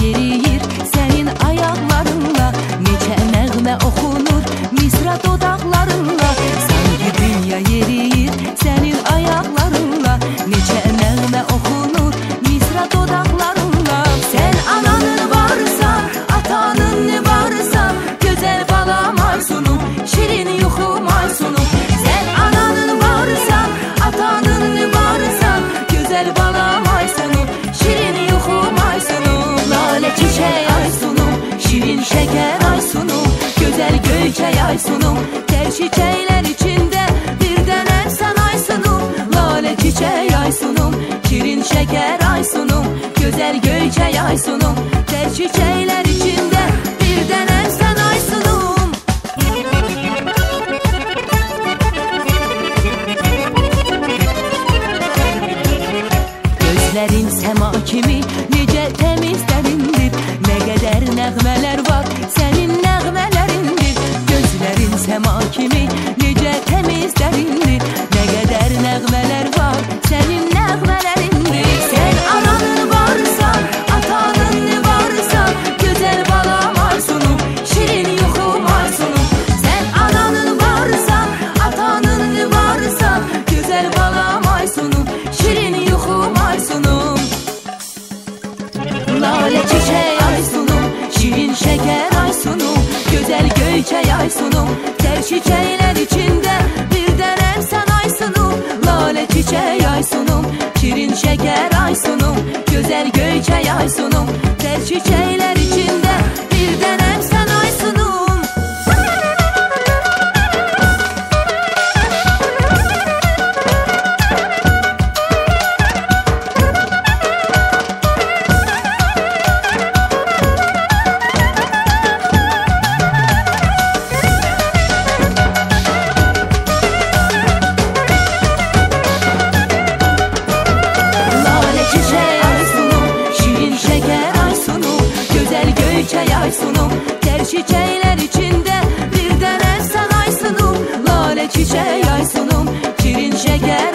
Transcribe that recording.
Yeriyir senin ayaklarınla, neçə nəğmə oxunur misra dodaqlarınla. Sanki dünya yeriyir senin ayaklarınla, neçə nəğmə oxunur misra dodaqlarınla. Sen ananın varsa, atanın varsa, gözəl balam Aysunum, şirin yuxum Aysunum. Sen ananın varsa, atanın varsa, gözəl balam Aysunum, şirin yuxum Aysunum. Lale çiçeği Aysunum, şirin şeker Aysunum, güzel göyçey Aysunum, ter çiçekler içinde birden efsan Aysunum. Lale çiçeği Aysunum, şirin şeker Aysunum, güzel göyçey Aysunum, ter çiçekler içinde birden efsan Aysunum. Gözlerin sema kimi necə temiz dərindir, nə qədər nəğmələr var sənin nəğmələrindir. Gözlərin səma kimi necə temiz dərindir, nə qədər nəğmələr var sənin nəğmələrindir. Sən ananın varsa, atanın varsa, gözəl balam Aysunum, şirin yuxum Aysunum. Sən ananın varsa, atanın varsa, gözəl balam Aysunum, şirin yuxum Aysunum. Lale çiçeği Aysunum, şirin şeker Aysunum, güzel göyçey Aysunum, ter çiçekler içinde birden efsan Aysunum. Lale çiçeği Aysunum, şirin şeker Aysunum, güzel göyçey Aysunum, ter çiçekler içinde birden efsan Aysunum. Aysunum, ter çiçekler içinde birden efsan Aysunum. Lale çiçeği Aysunum, şirin şeker